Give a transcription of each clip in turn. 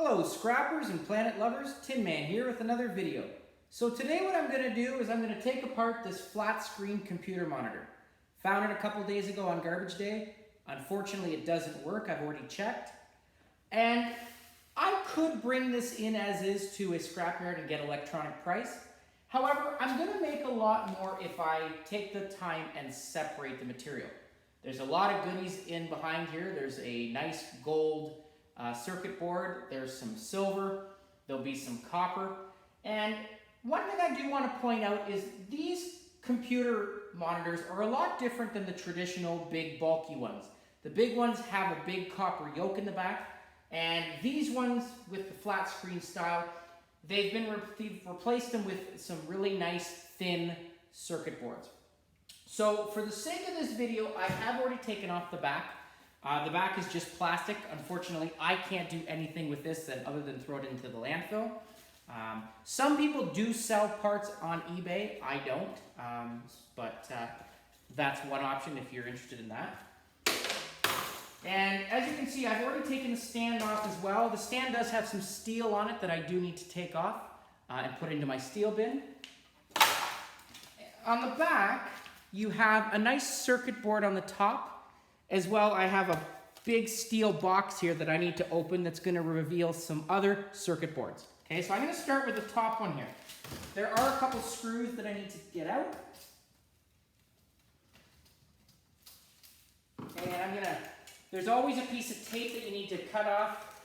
Hello scrappers and planet lovers, Tin Man here with another video. So today what I'm going to do is I'm going to take apart this flat screen computer monitor. Found it a couple days ago on garbage day. Unfortunately it doesn't work, I've already checked. And I could bring this in as is to a scrapyard and get electronic price. However, I'm going to make a lot more if I take the time and separate the material. There's a lot of goodies in behind here. There's a nice gold circuit board, there's some silver, there'll be some copper. And one thing I do want to point out is these computer monitors are a lot different than the traditional big bulky ones. The big ones have a big copper yoke in the back, and these ones with the flat screen style, they've replaced them with some really nice thin circuit boards. So for the sake of this video, I have already taken off the back. The back is just plastic. Unfortunately, I can't do anything with this other than throw it into the landfill. Some people do sell parts on eBay. I don't, but that's one option if you're interested in that. And as you can see, I've already taken the stand off as well. The stand does have some steel on it that I do need to take off and put into my steel bin. On the back, you have a nice circuit board on the top. As well, I have a big steel box here that I need to open that's going to reveal some other circuit boards. Okay, so I'm going to start with the top one here. There are a couple screws that I need to get out. Okay, and there's always a piece of tape that you need to cut off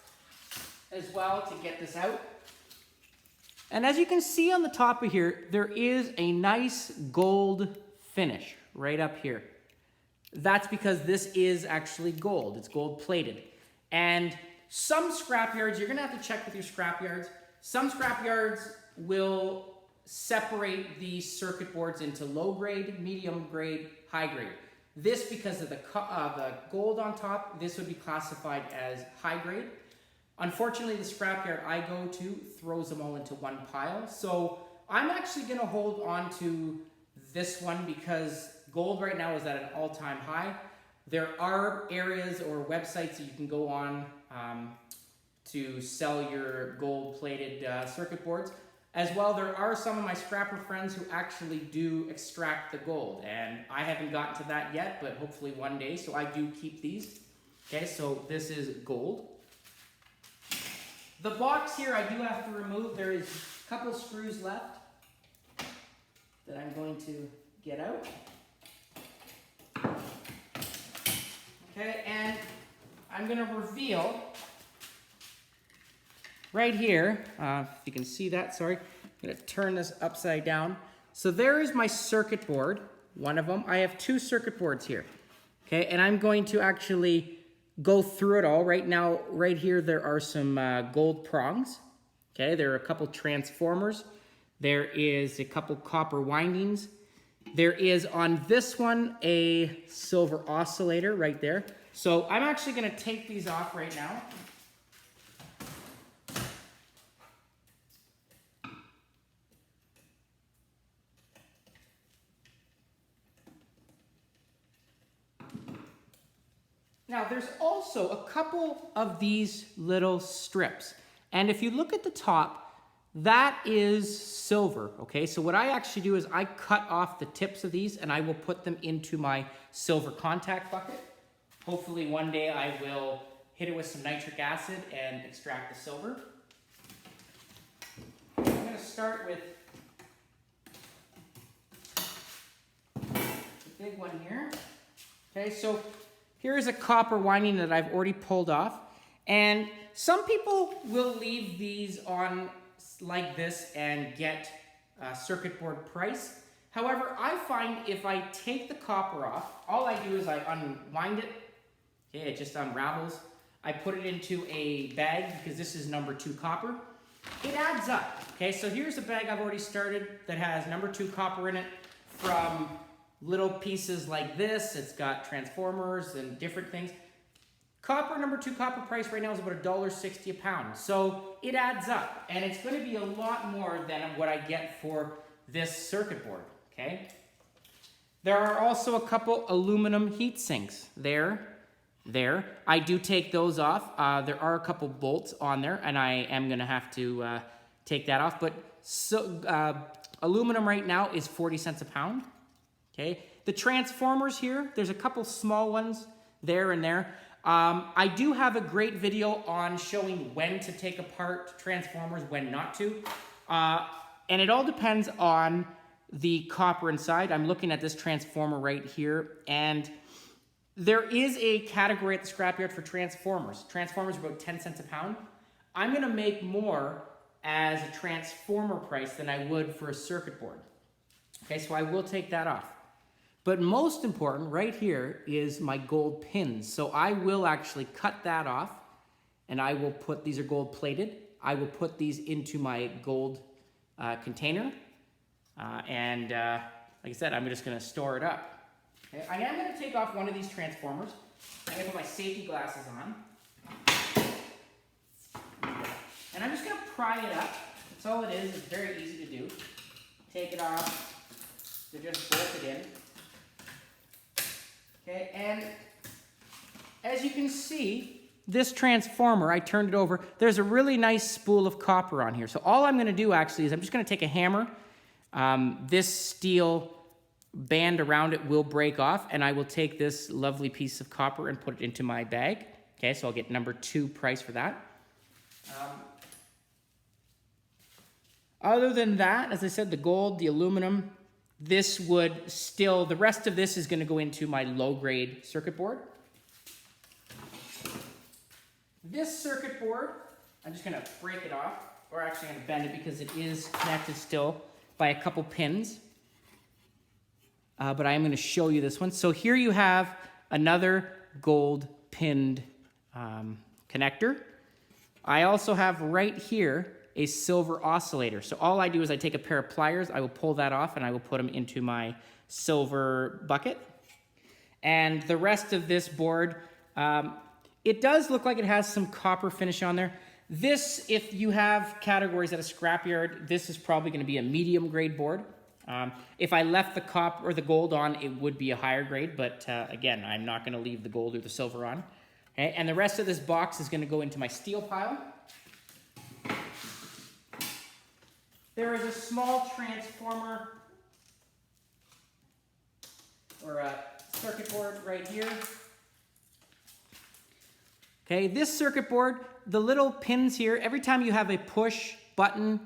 as well to get this out. And as you can see on the top of here, there is a nice gold finish right up here. That's because this is actually gold. It's gold plated. And some scrapyards, you're going to have to check with your scrapyards. Some scrapyards will separate these circuit boards into low grade, medium grade, high grade. This, because of the gold on top, this would be classified as high grade. Unfortunately, the scrapyard I go to throws them all into one pile. So I'm actually going to hold on to this one because gold right now is at an all-time high. There are areas or websites that you can go on to sell your gold-plated circuit boards. As well, there are some of my scrapper friends who actually do extract the gold, and I haven't gotten to that yet, but hopefully one day, so I do keep these. Okay, so this is gold. The box here I do have to remove. There is a couple screws left that I'm going to get out. Okay, and I'm going to reveal right here, if you can see that, sorry, I'm going to turn this upside down. So there is my circuit board, one of them. I have two circuit boards here, okay, and I'm going to actually go through it all. Right now, right here, there are some gold prongs, okay, there are a couple transformers, there is a couple copper windings. There is on this one a silver oscillator right there. So I'm actually going to take these off right now. Now there's also a couple of these little strips. And if you look at the top, that is silver, okay? So what I actually do is I cut off the tips of these and I will put them into my silver contact bucket. Hopefully one day I will hit it with some nitric acid and extract the silver. I'm gonna start with the big one here. Okay, so here's a copper winding that I've already pulled off. And some people will leave these on like this and get a circuit board price. However, I find if I take the copper off, all I do is I unwind it. Okay, it just unravels. I put it into a bag because this is number 2 copper. It adds up. Okay, so here's a bag I've already started that has number 2 copper in it from little pieces like this. It's got transformers and different things. Copper, number 2 copper price right now is about $1.60 a pound. So it adds up, and it's going to be a lot more than what I get for this circuit board, okay? There are also a couple aluminum heat sinks there. there. I do take those off. There are a couple bolts on there, and I am gonna have to take that off. But aluminum right now is 40 cents a pound. Okay. The transformers here, there's a couple small ones there and there. I do have a great video on showing when to take apart transformers, when not to. And it all depends on the copper inside. I'm looking at this transformer right here, and there is a category at the scrapyard for transformers. Transformers are about 10 cents a pound. I'm gonna make more as a transformer price than I would for a circuit board. Okay, so I will take that off. But most important right here is my gold pins. So I will actually cut that off, and I will put, these are gold plated. I will put these into my gold container. Like I said, I'm just gonna store it up. Okay, I am gonna take off one of these transformers. I'm gonna put my safety glasses on. And I'm just gonna pry it up. That's all it is. It's very easy to do. Take it off. They're just bolted in. Okay, and as you can see, this transformer, I turned it over. There's a really nice spool of copper on here. So all I'm gonna do actually is I'm just gonna take a hammer. This steel band around it will break off, and I will take this lovely piece of copper and put it into my bag. Okay, so I'll get number 2 price for that. Other than that, as I said, the gold, the aluminum, this would still, the rest of this is going to go into my low-grade circuit board. This circuit board, I'm just going to break it off, or actually I'm going to bend it because it is connected still by a couple pins. But I am going to show you this one. So here you have another gold pinned connector. I also have right here a silver oscillator. So all I do is I take a pair of pliers, I will pull that off, and I will put them into my silver bucket. And the rest of this board, it does look like it has some copper finish on there. This, if you have categories at a scrapyard, this is probably going to be a medium grade board. If I left the copper or the gold on, it would be a higher grade, but again, I'm not going to leave the gold or the silver on. Okay? And the rest of this box is going to go into my steel pile. There is a small transformer or a circuit board right here. Okay, this circuit board, the little pins here, every time you have a push button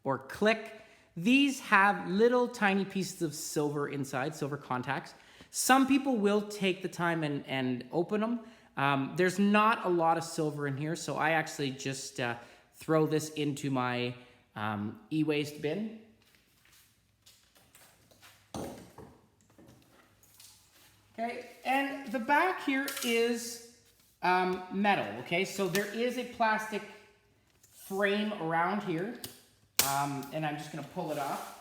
or click, these have little tiny pieces of silver inside, silver contacts. Some people will take the time and open them. There's not a lot of silver in here, so I actually just throw this into my e-waste bin. Okay, and the back here is metal, okay? So there is a plastic frame around here, and I'm just gonna pull it off.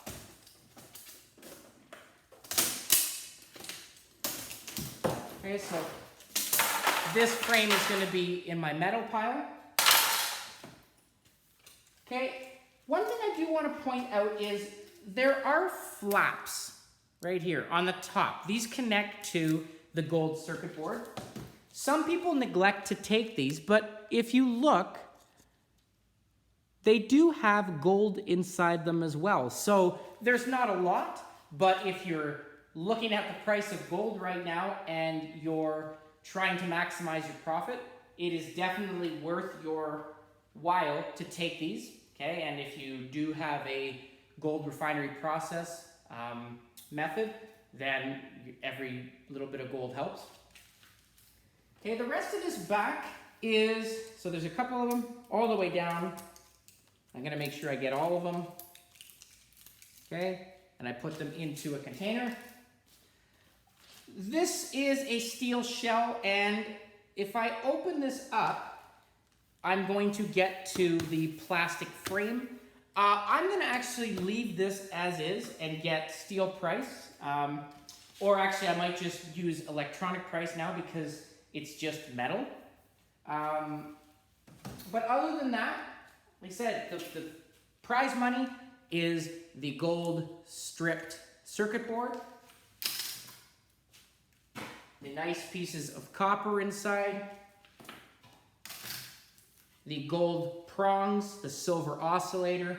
Okay, so this frame is gonna be in my metal pile. Okay. One thing I do want to point out is there are flaps right here on the top. These connect to the gold circuit board. Some people neglect to take these, but if you look, they do have gold inside them as well. So there's not a lot, but if you're looking at the price of gold right now and you're trying to maximize your profit, it is definitely worth your while to take these. Okay, and if you do have a gold refinery process method, then every little bit of gold helps. Okay, the rest of this back is, so there's a couple of them all the way down. I'm gonna make sure I get all of them. Okay, and I put them into a container. This is a steel shell, and if I open this up, I'm going to get to the plastic frame. I'm gonna actually leave this as is and get steel price. Or actually I might just use electronic price now because it's just metal. But other than that, like I said, the prize money is the gold stripped circuit board. the nice pieces of copper inside, the gold prongs, the silver oscillator,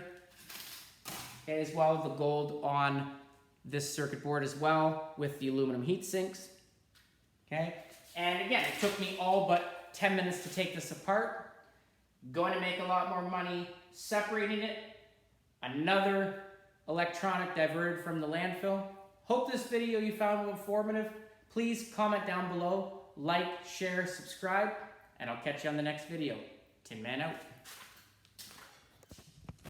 okay, as well as the gold on this circuit board as well with the aluminum heat sinks. Okay, and again, it took me all but 10 minutes to take this apart. Going to make a lot more money separating it. Another electronic diverted from the landfill. Hope this video you found informative. Please comment down below, like, share, subscribe, and I'll catch you on the next video. Tin Man out.